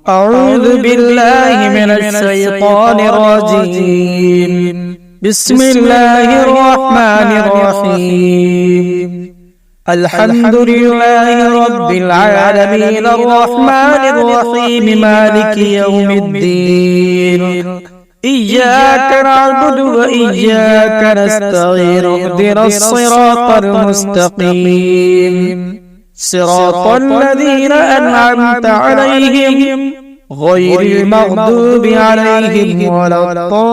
أعوذ بالله من الشيطان الرجيم. بسم الله الرحمن الرحيم. الحمد لله رب العالمين الرحمن الرحيم مالك يوم الدين. إياك نعبد وإياك نستعين اهدنا الصراط المستقيم صراط الذين أنعمت عليهم غير المغضوب عليهم ولا الضالين.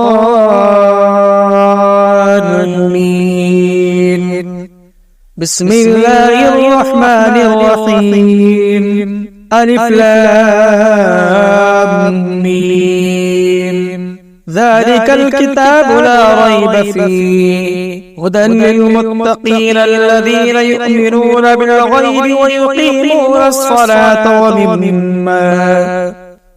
بسم الله الرحمن الرحيم. ألف لام ميم. ذلك الكتاب لا ريب فيه هدى للمتقين الذين يؤمنون بالغيب ويقيمون الصلاة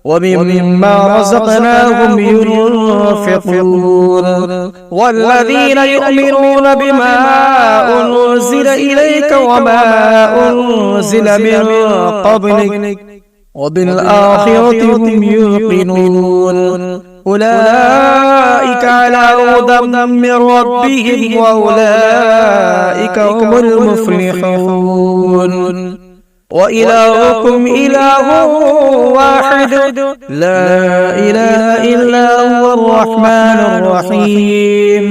ومما رزقناهم ينفقون والذين يؤمنون بما أنزل إليك وما أنزل من قبلك وبالآخرة هم يوقنون. أولئك على هدى من ربهم وأولئك هم المفلحون. وإلهكم إله واحد لا إله إلا هو الرحمن الرحيم.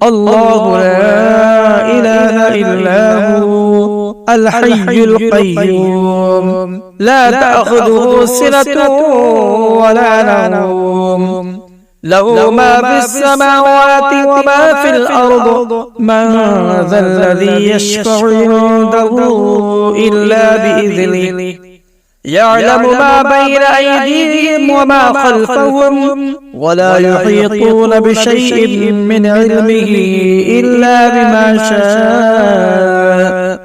الله لا إله إلا هو الحي القيوم لا تأخذه سنة ولا نوم له ما في السماوات وما في الأرض من ذا الذي يشفع عنده إلا بإذنه يعلم ما بين أيديهم وما خلفهم ولا يحيطون بشيء من علمه إلا بما شاء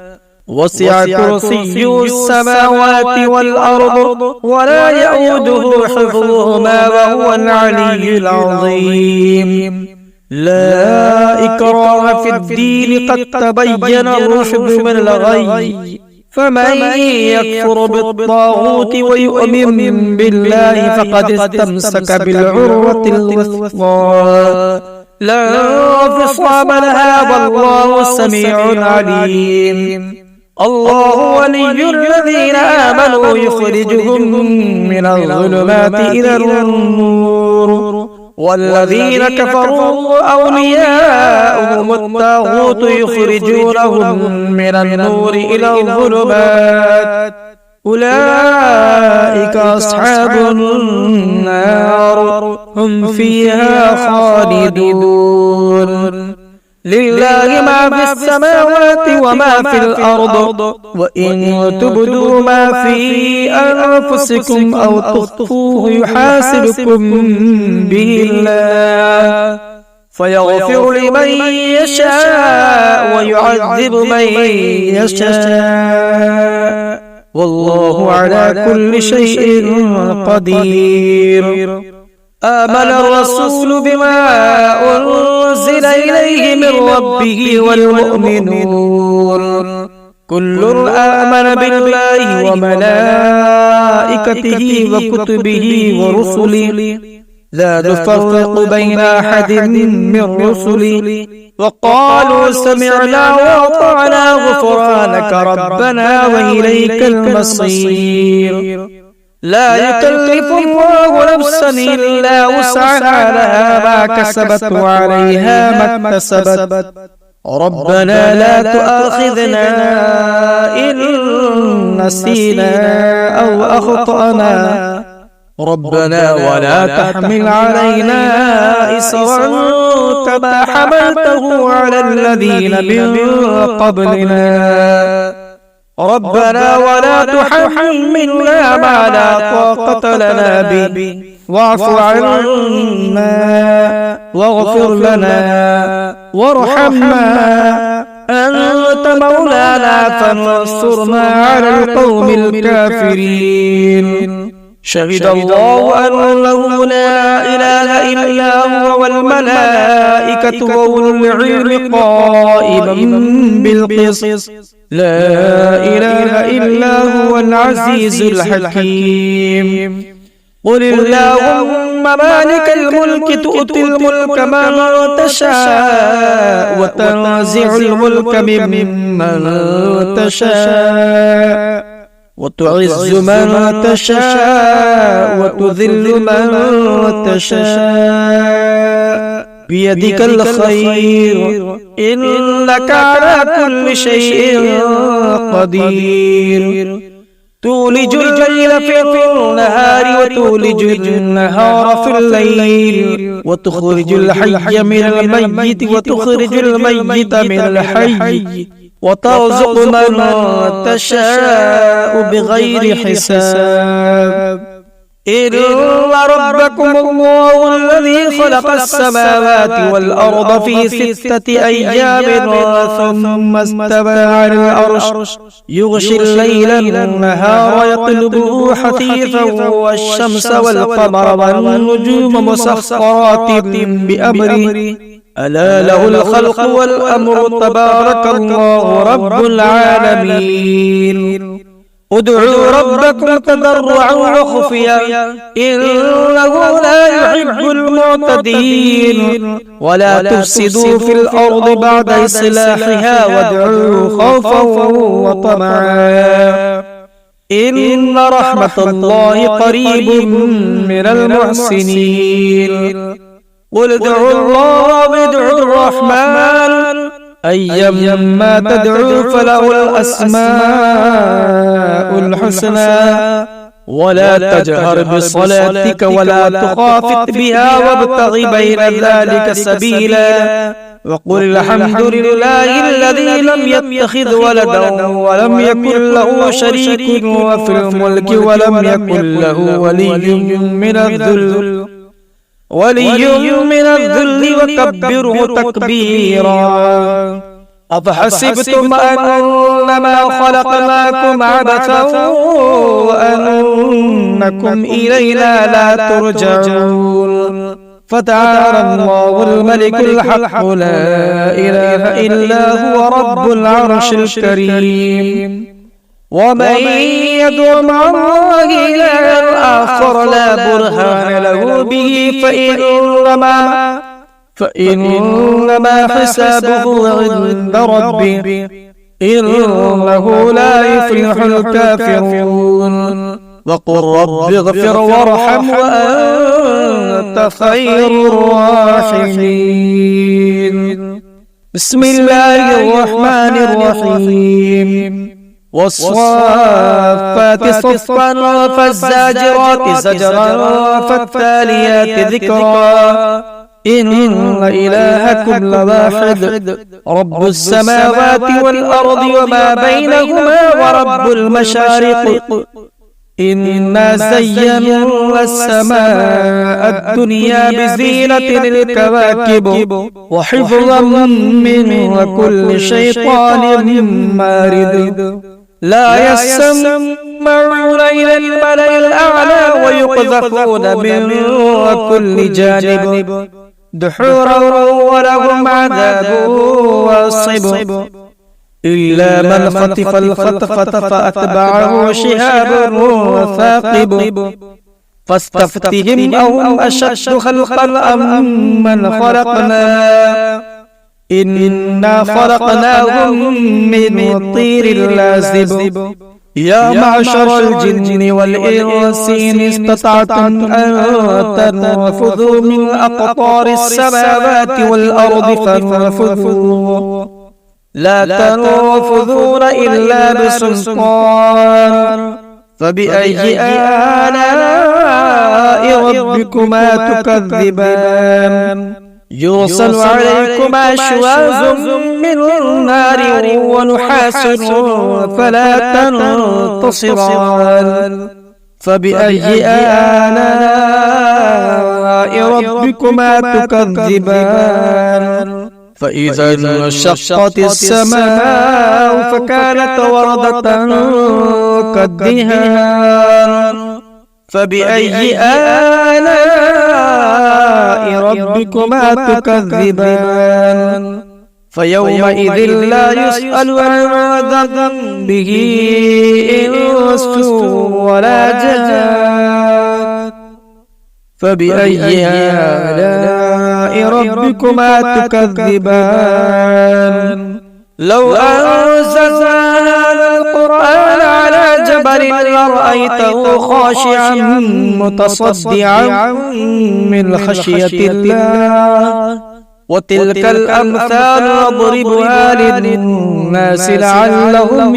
وسع كرسيه السماوات والأرض ولا يؤوده حفظهما وهو العلي العظيم. لا إكراه في الدين قد تبين الرشد من الغي فمن يكفر بالطاغوت ويؤمن بالله فقد استمسك بالعروة الوثقى لا انفصام لها والله سميع عليم. الله ولي الذين آمنوا يخرجهم من الظلمات إلى النور والذين كفروا أولياؤهم الطاغوت يخرجونهم من النور إلى الظلمات أولئك أصحاب النار هم فيها خالدون. لله ما في السماوات وما في الأرض وإن تبدوا ما في أنفسكم أو تخفوه يحاسبكم به الله فيغفر لمن يشاء ويعذب من يشاء والله على كل شيء قدير. آمن الرسول بما أنزل إليه من ربه والمؤمنون كل آمن بالله وملائكته وكتبه ورسله لا نفرق بين أحد من رسله وقالوا سمعنا وأطعنا غفرانك ربنا وإليك المصير. لا يكلف الله نفسا إلا وسعها لها ما كسبت وعليها ما اكتسبت ربنا لا تؤاخذنا إن نسينا أو أخطأنا ربنا ولا تحمل علينا إصرا كما حملته على الذين من قبلنا ربنا ولا تحملنا ما لا طاقة لنا به واعف عنا واغفر لنا وارحمنا أنت مولانا فانصرنا على القوم الكافرين. شهد الله أنه لا إله إلا هو والملائكة وأولو العلم قائما بالقسط لا إله إلا هو العزيز الحكيم. قل اللهم مالك الملك تؤتي الملك من تشاء وتنزع الملك ممن تشاء وتعز من تشاء وتذل من تشاء بيدك الخير إنك على كل شيء قدير تولج الليل في النهار وتولج النهار في الليل وتخرج الحي من الميت وتخرج الميت من الحي وترزق من تشاء بغير حساب إن ربكم الله الذي خلق السماوات والأرض في 6 أيام ثم استوى على العرش يغشي الليل النهار يطلبه حثيثا والشمس والقمر والنجوم مسخرات بأمره ألا له الخلق والأمر تبارك الله رب العالمين ادعوا ربكم تضرعا وخفيا إنه لا يحب المعتدين ولا تفسدوا في الأرض بعد إصلاحها وادعوه خوفا وطمعا إن رحمة الله قريب من المحسنين قل ادعوا الله وادعوا الرحمن أيما تدعوا فله الأسماء الحسنى ولا تجهر بصلاتك ولا تخافت بها وابتغ بين ذلك سبيلا وقل الحمد لله الذي لم يتخذ ولدا ولم يكن له شريك في الملك ولم يكن له ولي من الذل وكبره تكبيرا أفحسبتم أنما خلقناكم عبثا وأنكم إلينا لا ترجعون فتعالى الله الملك الحق لا إله إلا هو رب العرش الكريم ومن يدع مع الله إلها آخر لا برهان له به فإنما حسابه عند ربه إنه لا يفلح الكافرون وقل رب اغفر وارحم وأنت خير الراحمين بسم الله الرحمن الرحيم والصافات صفا فالزاجرات زجرا فالتاليات ذكرا إن إلهكم لواحد رب السماوات والأرض وما بينهما ورب المشارق إنا زينا السماء الدنيا بزينة الكواكب وحفظا من كل شيطان مارد لا يسمعون إلى الملأ الأعلى ويقذفون من كل جانب دحورا ولهم عذاب واصب إلا من خطف الخطفة فأتبعه شهاب ثاقب فاستفتهم أهم أشد خلقا أم من خلقنا إنا خلقناهم من طير لازب يا معشر الجن والإنس إن استطعتم أن تنفذوا من أقطار السماوات والأرض فانفذوا لا تنفذون إلا بسلطان فبأي آلاء ربكما تكذبان يرسل عليكما شواظ من نار ونحاس فلا تنتصران فبأي آلاء ربكما تكذبان فإذا انشقت السماء فكانت وردة كالدهان فبأي آلاء ربكما تكذبان فيومئذ لا يسأل عن ذنبه إنس ولا جان فبأي آلاء ربكما تكذبان لو أنزلنا هذا القرآن على جبل لرأيته خاشعا متصدعا من خشية الله وتلك الأمثال نضربها للناس لعلهم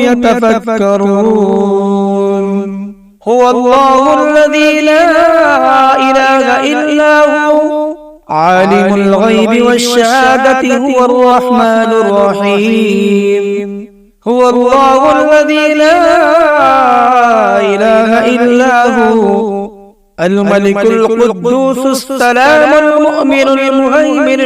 يتفكرون هو الله الذي لا إله إلا هو عالم الغيب والشهادة هو الرحمن الرحيم هو الله الذي لا إله إلا هو الملك القدوس السلام المؤمن المهيمن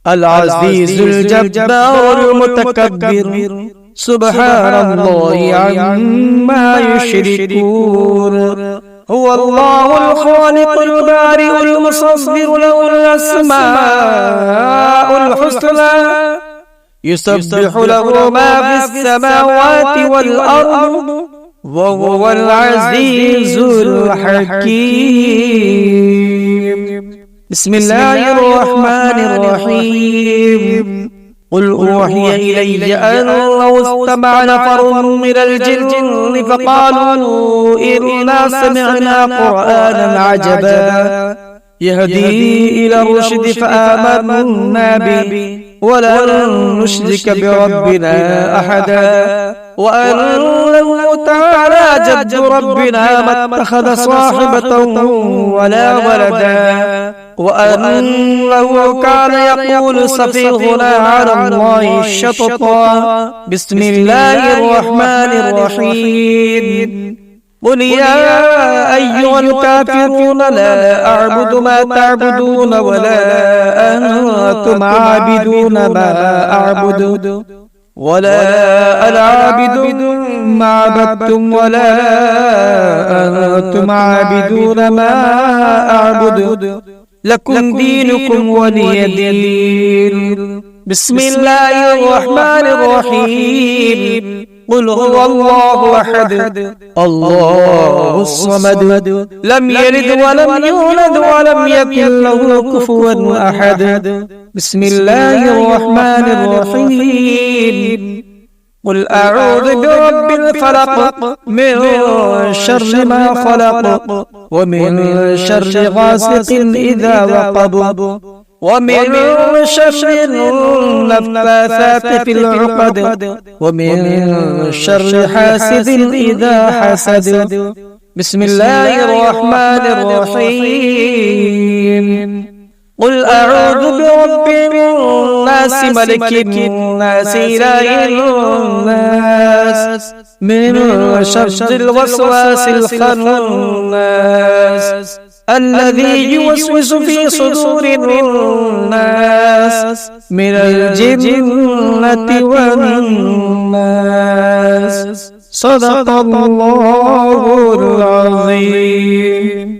العزيز الجبار المتكبر سبحان الله عما يشركون هو الله الخالق البارئ المصور له الأسماء الحسنى يسبح له ما في السماوات والأرض وهو العزيز الحكيم بسم الله الرحمن الرحيم قل أوحي إلي أنه استمع نفر من الجن فقالوا إنا سمعنا قرآنا عجبا يهدي إلى الرشد فآمنا به ولن نشرك بربنا أحدا وأنه تعالى جد ربنا ما اتخذ صاحبة ولا ولدا وأنه كان يقول سفيهنا على الله الشططا بسم الله الرحمن الرحيم قل يا أيها الكافرون لا أعبد ما تعبدون ولا أنتم عابدون ما أعبد ولا أنا عابد ما عبدتم ولا أنتم عابدون ما أعبد لكم دينكم ولي دين بسم الله الرحمن الرحيم قل هو الله أحد الله الصمد لم يلد ولم يولد ولم يكن له كفوا أحد بسم الله الرحمن الرحيم قل أعوذ برب الفلق من شر ما خلق ومن شر غاسق إذا وقب ومن شر النفاثات في العقد ومن شر حاسد إذا حسد بسم الله الرحمن الرحيم قل أعوذ برب الناس ملك الناس إله الناس من شر الوسواس الخناس الذي يوسوس في صدور الناس من الجنة والناس صدق الله العظيم.